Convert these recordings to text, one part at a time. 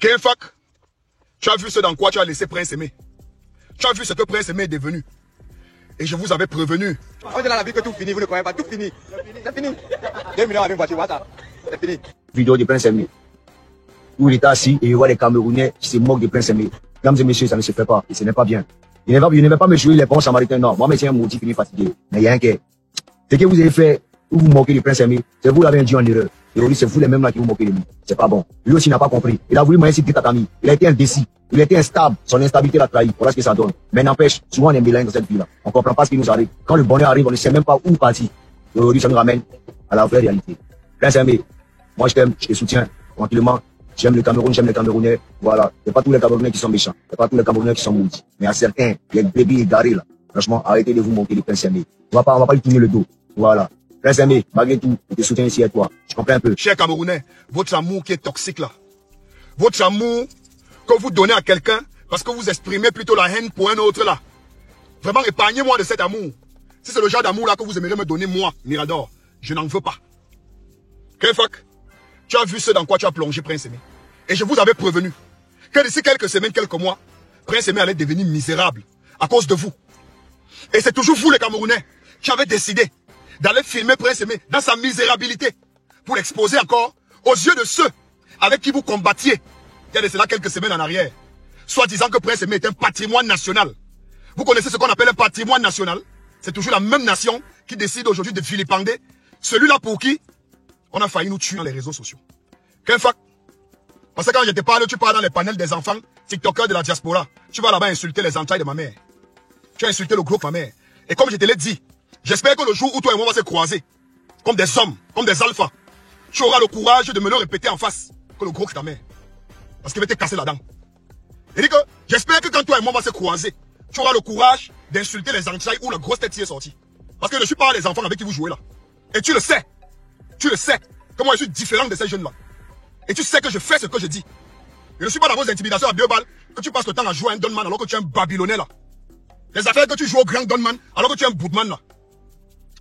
Kenfak, tu as vu ce dans quoi tu as laissé Prince Aimé. Tu as vu ce que Prince Aimé est devenu. Et je vous avais prévenu. On est dans la vie que tout finit, vous ne croyez pas, tout finit. C'est fini. 2 millions avec une voiture, voilà. C'est fini. Vidéo de Prince Aimé, où il est assis et il voit les Camerounais qui se moquent de Prince Aimé. Mesdames et messieurs, ça ne se fait pas et ce n'est pas bien. Je ne vais pas me jouer les bons samaritains, non. Moi, c'est un maudit fini fatigué. Mais il y a un quai. Ce que vous avez fait, où vous moquez de Prince Aimé, c'est vous l'avez dit en erreur. Et aujourd'hui, c'est vous les mêmes là qui vous moquez de lui. C'est pas bon. Lui aussi n'a pas compris. Il a voulu m'aider à Tatami. Il a été indécis. Il a été instable. Son instabilité l'a trahi. Voilà ce que ça donne. Mais n'empêche, souvent on est mélange dans cette vie-là. On comprend pas ce qui nous arrive. Quand le bonheur arrive, on ne sait même pas où partir. Et aujourd'hui, ça nous ramène à la vraie réalité. Prince Aimé, moi je t'aime, je te soutiens. Tranquillement. J'aime le Cameroun, j'aime les Camerounais. Voilà. C'est pas tous les Camerounais qui sont méchants. C'est pas tous les Camerounais qui sont maudits. Mais à certains, les bébés égarés là. Franchement, arrêtez de vous moquer de Prince Aimé. On va pas lui tourner le dos. Voilà. Prince Aimé, malgré tout, je te soutiens ici à toi. Je comprends un peu. Chers Camerounais, votre amour qui est toxique là. Votre amour que vous donnez à quelqu'un parce que vous exprimez plutôt la haine pour un autre là. Vraiment, épargnez-moi de cet amour. Si c'est le genre d'amour là que vous aimeriez me donner moi, Mirador, je n'en veux pas. Kenfak, tu as vu ce dans quoi tu as plongé Prince Aimé. Et je vous avais prévenu que d'ici quelques semaines, quelques mois, Prince Aimé allait devenir misérable à cause de vous. Et c'est toujours vous les Camerounais qui avez décidé d'aller filmer Prince Aimé dans sa misérabilité pour l'exposer encore aux yeux de ceux avec qui vous combattiez il y a de cela quelques semaines en arrière, soit disant que Prince Aimé est un patrimoine national. Vous connaissez ce qu'on appelle un patrimoine national? C'est toujours la même nation qui décide aujourd'hui de vilipender celui-là pour qui on a failli nous tuer dans les réseaux sociaux. Kenfak, parce que quand je te parle, tu parles dans les panels des enfants TikTokers de la diaspora. Tu vas là-bas insulter les entrailles de ma mère. Tu as insulté le gros de ma mère. Et comme je te l'ai dit, j'espère que le jour où toi et moi on va se croiser, comme des hommes, comme des alphas, tu auras le courage de me le répéter en face, que le gros que ta mère. Parce qu'il va te casser la dent. Il dit que, j'espère que quand toi et moi on va se croiser, tu auras le courage d'insulter les entrailles où la grosse tête y est sortie. Parce que je ne suis pas les enfants avec qui vous jouez là. Et tu le sais, que moi je suis différent de ces jeunes là. Et tu sais que je fais ce que je dis. Je ne suis pas dans vos intimidations à 2 balles, que tu passes le temps à jouer à un Donman alors que tu es un Babylonais là. Les affaires que tu joues au grand Donman alors que tu es un Boudman là.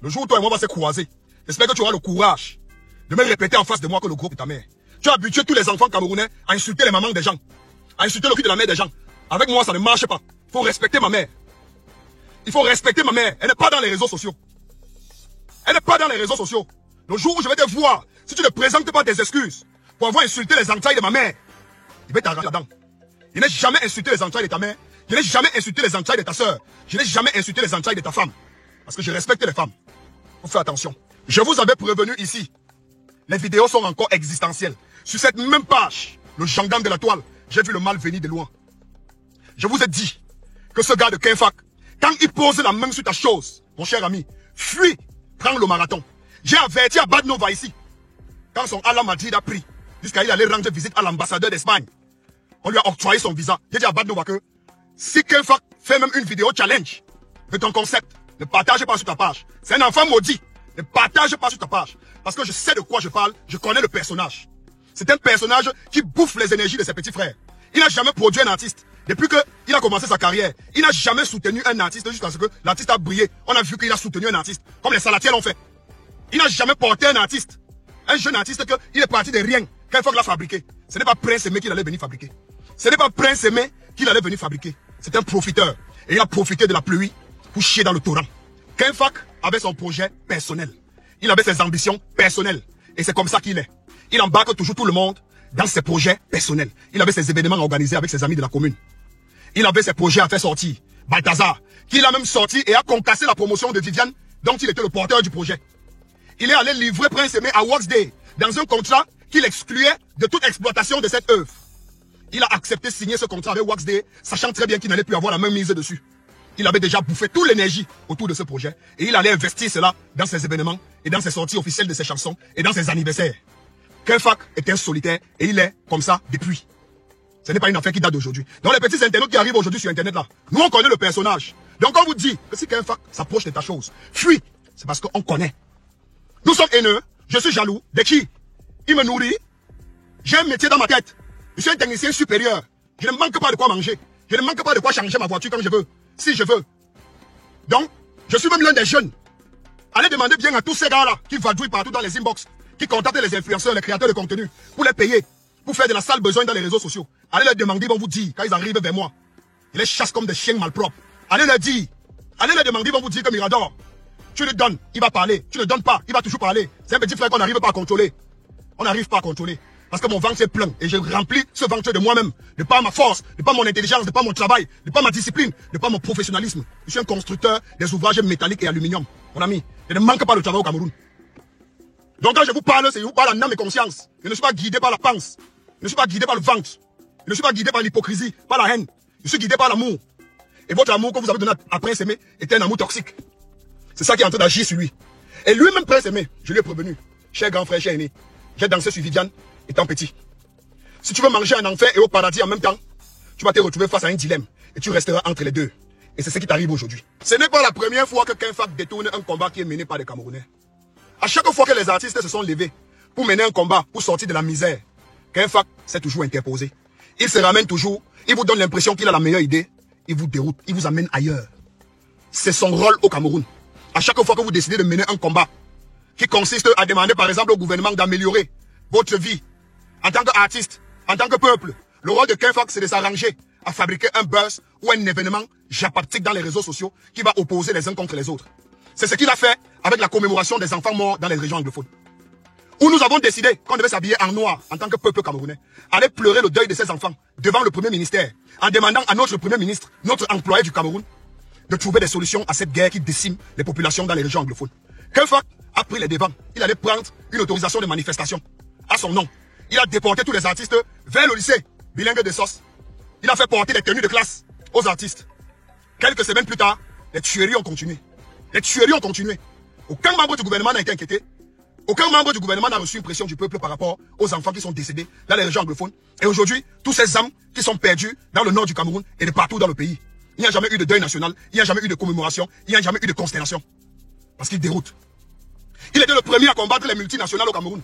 Le jour où toi et moi on va se croiser, j'espère que tu auras le courage de me répéter en face de moi que le groupe est ta mère. Tu as habitué tous les enfants camerounais à insulter les mamans des gens, à insulter le cul de la mère des gens. Avec moi ça ne marche pas. Il faut respecter ma mère. Il faut respecter ma mère. Elle n'est pas dans les réseaux sociaux. Elle n'est pas dans les réseaux sociaux. Le jour où je vais te voir, si tu ne présentes pas tes excuses pour avoir insulté les entrailles de ma mère, il va t'arracher là-dedans. Je n'ai jamais insulté les entrailles de ta mère. Je n'ai jamais insulté les entrailles de ta soeur. Je n'ai jamais insulté les entrailles de ta femme. Parce que je respecte les femmes. Faut faire attention. Je vous avais prévenu ici. Les vidéos sont encore existentielles. Sur cette même page, le gendarme de la toile, j'ai vu le mal venir de loin. Je vous ai dit que ce gars de Kenfak, quand il pose la main sur ta chose, mon cher ami, fuis, prends le marathon. J'ai averti à Bad Nova ici. Quand son Ala Madrid a pris, jusqu'à il allait rendre visite à l'ambassadeur d'Espagne, on lui a octroyé son visa. J'ai dit à Bad Nova que si Kenfak fait même une vidéo challenge de ton concept, ne partage pas sur ta page. C'est un enfant maudit. Ne partage pas sur ta page. Parce que je sais de quoi je parle, je connais le personnage. C'est un personnage qui bouffe les énergies de ses petits frères. Il n'a jamais produit un artiste. Depuis qu'il a commencé sa carrière, il n'a jamais soutenu un artiste jusqu'à ce que l'artiste a brillé. On a vu qu'il a soutenu un artiste, comme les Salatiels l'ont fait. Il n'a jamais porté un artiste. Un jeune artiste qu'il est parti de rien. Kenfak l'a fabriqué. Ce n'est pas Prince Aimé qu'il allait venir fabriquer. Ce n'est pas Prince Aimé qu'il allait venir fabriquer. C'est un profiteur. Et il a profité de la pluie pour chier dans le torrent. Kenfak avait son projet personnel. Il avait ses ambitions personnelles. Et c'est comme ça qu'il est. Il embarque toujours tout le monde dans ses projets personnels. Il avait ses événements organisés avec ses amis de la commune. Il avait ses projets à faire sortir. Balthazar, qu'il a même sorti et a concassé la promotion de Viviane, dont il était le porteur du projet. Il est allé livrer Prince Aimé à Wax Day, dans un contrat qu'il excluait de toute exploitation de cette œuvre. Il a accepté de signer ce contrat avec Wax Day, sachant très bien qu'il n'allait plus avoir la même mise dessus. Il avait déjà bouffé toute l'énergie autour de ce projet et il allait investir cela dans ses événements et dans ses sorties officielles de ses chansons et dans ses anniversaires. Kenfak est un solitaire et il est comme ça depuis. Ce n'est pas une affaire qui date d'aujourd'hui. Donc les petits internautes qui arrivent aujourd'hui sur Internet là, nous on connaît le personnage. Donc on vous dit que si Kenfak s'approche de ta chose, fuis, c'est parce qu'on connaît. Nous sommes haineux, je suis jaloux. De qui? Il me nourrit. J'ai un métier dans ma tête. Je suis un technicien supérieur. Je ne manque pas de quoi manger. Je ne manque pas de quoi changer ma voiture comme je veux. Si je veux. Donc, je suis même l'un des jeunes. Allez demander bien à tous ces gars-là qui vadrouillent partout dans les inbox, qui contactent les influenceurs, les créateurs de contenu, pour les payer. pour faire de la sale besogne dans les réseaux sociaux. Allez leur demander, ils vont vous dire, quand ils arrivent vers moi. Ils les chassent comme des chiens malpropres. Allez leur dire. Allez leur demander, ils vont vous dire que Mirador, tu le donnes, il va parler. Tu ne le donnes pas, il va toujours parler. C'est un petit frère qu'on n'arrive pas à contrôler. On n'arrive pas à contrôler. Parce que mon ventre est plein. Et je remplis ce ventre de moi-même. De par ma force, de par mon intelligence, de par mon travail, de par ma discipline, de par mon professionnalisme. Je suis un constructeur des ouvrages métalliques et aluminium. Mon ami, je ne manque pas de travail au Cameroun. Donc quand je vous parle, c'est je vous parle en âme et conscience. Je ne suis pas guidé par la panse. Je ne suis pas guidé par le ventre. Je ne suis pas guidé par l'hypocrisie, par la haine. Je suis guidé par l'amour. Et votre amour que vous avez donné à Prince Aimé était un amour toxique. C'est ça qui est en train d'agir sur lui. Et lui-même, Prince Aimé, je lui ai prévenu. Cher grand frère, cher aîné, j'ai dansé sur Viviane étant petit. Si tu veux manger en enfer et au paradis en même temps, tu vas te retrouver face à un dilemme. Et tu resteras entre les deux. Et c'est ce qui t'arrive aujourd'hui. Ce n'est pas la première fois que Kenfac détourne un combat qui est mené par les Camerounais. À chaque fois que les artistes se sont levés pour mener un combat, pour sortir de la misère, Kenfac s'est toujours interposé. Il se ramène toujours, il vous donne l'impression qu'il a la meilleure idée, il vous déroute, il vous amène ailleurs. C'est son rôle au Cameroun. À chaque fois que vous décidez de mener un combat qui consiste à demander par exemple au gouvernement d'améliorer votre vie en tant qu'artiste, en tant que peuple, le rôle de Kenfac c'est de s'arranger à fabriquer un buzz ou un événement japaptique dans les réseaux sociaux qui va opposer les uns contre les autres. C'est ce qu'il a fait avec la commémoration des enfants morts dans les régions anglophones. Où nous avons décidé qu'on devait s'habiller en noir en tant que peuple camerounais, aller pleurer le deuil de ces enfants devant le premier ministère, en demandant à notre premier ministre, notre employé du Cameroun, de trouver des solutions à cette guerre qui décime les populations dans les régions anglophones. Kenfac a pris les devants. Il allait prendre une autorisation de manifestation à son nom. Il a déporté tous les artistes vers le lycée bilingue de Sos. Il a fait porter les tenues de classe aux artistes. Quelques semaines plus tard, les tueries ont continué. Les tueries ont continué. Aucun membre du gouvernement n'a été inquiété. Aucun membre du gouvernement n'a reçu une pression du peuple par rapport aux enfants qui sont décédés dans les régions anglophones. Et aujourd'hui, tous ces âmes qui sont perdues dans le nord du Cameroun et de partout dans le pays. Il n'y a jamais eu de deuil national, il n'y a jamais eu de commémoration, il n'y a jamais eu de consternation. Parce qu'il déroute. Il était le premier à combattre les multinationales au Cameroun.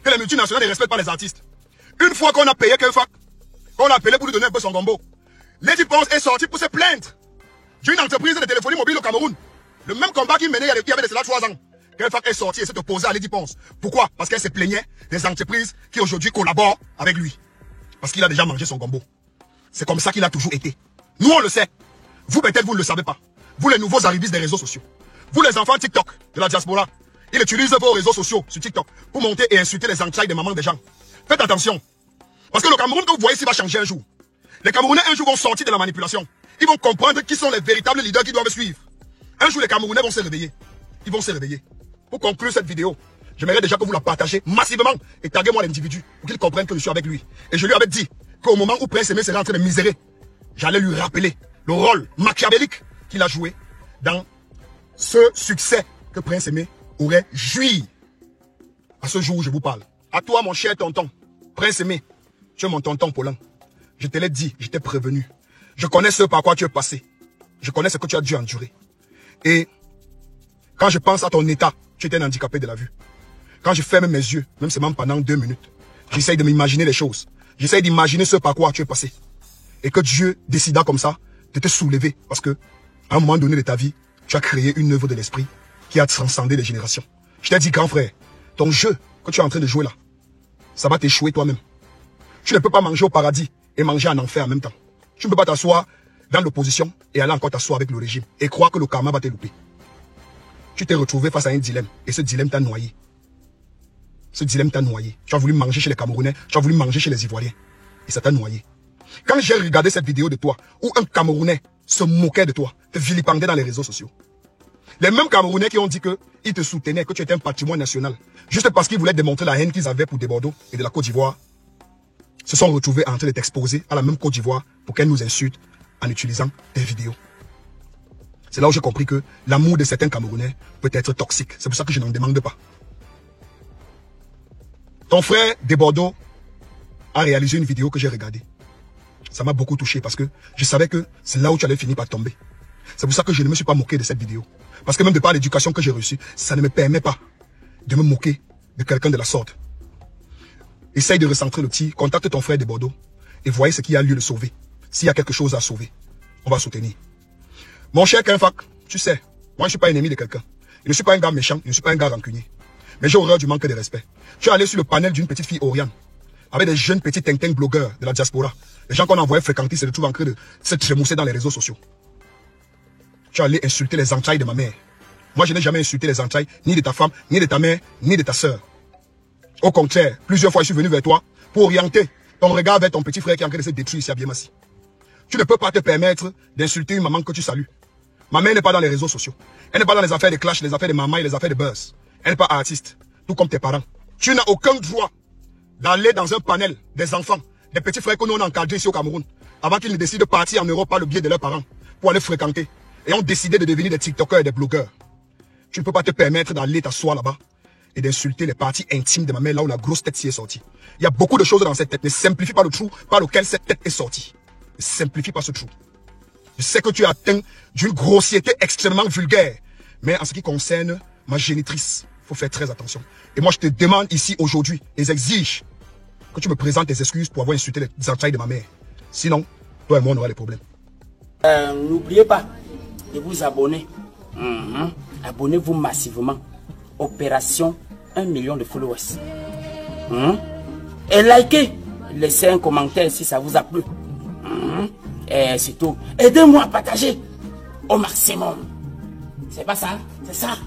Que les multinationales ne respectent pas les artistes. Une fois qu'on a payé Kenfac, qu'on a appelé pour lui donner un peu son gombo, Lady Ponce est sorti pour se plaindre d'une entreprise de téléphonie mobile au Cameroun. Le même combat qu'il menait il y avait de cela 3 ans. Kenfac est sorti et s'est opposé à Lady Ponce. Pourquoi? Parce qu'elle se plaignait des entreprises qui aujourd'hui collaborent avec lui. Parce qu'il a déjà mangé son gombo. C'est comme ça qu'il a toujours été. Nous on le sait. Vous peut-être vous ne le savez pas. Vous les nouveaux arrivistes des réseaux sociaux. Vous les enfants TikTok de la diaspora. Ils utilisent vos réseaux sociaux sur TikTok pour monter et insulter les entrailles des mamans des gens. Faites attention. Parce que le Cameroun que vous voyez ici va changer un jour. Les Camerounais un jour vont sortir de la manipulation. Ils vont comprendre qui sont les véritables leaders qui doivent suivre. Un jour les Camerounais vont se réveiller. Ils vont se réveiller. Pour conclure cette vidéo, j'aimerais déjà que vous la partagez massivement et taguez-moi l'individu pour qu'il comprenne que je suis avec lui. Et je lui avais dit qu'au moment où Prince Aimé serait en train de misérer, j'allais lui rappeler le rôle machiavélique qu'il a joué dans ce succès que Prince Aimé aurait joui à ce jour où je vous parle. À toi, mon cher tonton, Prince Aimé, tu es mon tonton Paulin. Je te l'ai dit, je t'ai prévenu. Je connais ce par quoi tu es passé. Je connais ce que tu as dû endurer. Et quand je pense à ton état, tu étais un handicapé de la vue. Quand je ferme mes yeux, même seulement pendant 2 minutes, j'essaye de m'imaginer les choses. J'essaye d'imaginer ce par quoi tu es passé. Et que Dieu décida comme ça de te soulever. Parce que, à un moment donné de ta vie, tu as créé une œuvre de l'esprit qui a transcendé les générations. Je t'ai dit, grand frère, ton jeu que tu es en train de jouer là, ça va t'échouer toi-même. Tu ne peux pas manger au paradis et manger en enfer en même temps. Tu ne peux pas t'asseoir dans l'opposition et aller encore t'asseoir avec le régime et croire que le karma va te louper. Tu t'es retrouvé face à un dilemme et ce dilemme t'a noyé. Ce dilemme t'a noyé. Tu as voulu manger chez les Camerounais, tu as voulu manger chez les Ivoiriens et ça t'a noyé. Quand j'ai regardé cette vidéo de toi où un Camerounais se moquait de toi, te vilipendait dans les réseaux sociaux, les mêmes Camerounais qui ont dit qu'ils te soutenaient, que tu étais un patrimoine national, juste parce qu'ils voulaient démontrer la haine qu'ils avaient pour des Bordeaux et de la Côte d'Ivoire, se sont retrouvés en train de t'exposer à la même Côte d'Ivoire pour qu'elle nous insulte en utilisant des vidéos. C'est là où j'ai compris que l'amour de certains Camerounais peut être toxique. C'est pour ça que je n'en demande pas. Ton frère de Bordeaux a réalisé une vidéo que j'ai regardée. Ça m'a beaucoup touché parce que je savais que c'est là où tu allais finir par tomber. C'est pour ça que je ne me suis pas moqué de cette vidéo. Parce que même de par l'éducation que j'ai reçue, ça ne me permet pas de me moquer de quelqu'un de la sorte. Essaye de recentrer le tir, contacte ton frère de Bordeaux et voyez ce qui a lieu de sauver. S'il y a quelque chose à sauver, on va soutenir. Mon cher Kenfac, tu sais, moi je ne suis pas ennemi de quelqu'un. Je ne suis pas un gars méchant, je ne suis pas un gars rancunier. Mais j'ai horreur du manque de respect. Tu es allé sur le panel d'une petite fille Oriane. avec des jeunes petits ting-ting blogueurs de la diaspora. Les gens qu'on envoyait fréquenter se retrouvent en train de se trémousser dans les réseaux sociaux. Tu es allé insulter les entrailles de ma mère. Moi, je n'ai jamais insulté les entrailles, ni de ta femme, ni de ta mère, ni de ta soeur. Au contraire, plusieurs fois, je suis venu vers toi pour orienter ton regard vers ton petit frère qui est en train de se détruire ici à Biémassi. Tu ne peux pas te permettre d'insulter une maman que tu salues. Ma mère n'est pas dans les réseaux sociaux. Elle n'est pas dans les affaires de clash, les affaires de maman et les affaires de buzz. Elle n'est pas artiste, tout comme tes parents. Tu n'as aucun droit d'aller dans un panel des enfants, des petits frères que nous on a encadrés ici au Cameroun, avant qu'ils ne décident de partir en Europe par le biais de leurs parents, pour aller fréquenter, et ont décidé de devenir des TikTokers et des blogueurs. Tu ne peux pas te permettre d'aller t'asseoir là-bas et d'insulter les parties intimes de ma mère là où la grosse tête s'y est sortie. Il y a beaucoup de choses dans cette tête. Ne simplifie pas le trou par lequel cette tête est sortie. Ne simplifie pas ce trou. Je sais que tu es atteint d'une grossièreté extrêmement vulgaire. Mais en ce qui concerne ma génitrice, il faut faire très attention. Et moi, je te demande ici aujourd'hui, et j'exige que tu me présentes tes excuses pour avoir insulté les entrailles de ma mère. Sinon, toi et moi, on aura des problèmes. N'oubliez pas de vous abonner. Abonnez-vous massivement. Opération 1 million de followers. Et likez. Laissez un commentaire si ça vous a plu. Et c'est tout. Aidez-moi à partager au maximum. C'est pas ça? C'est ça?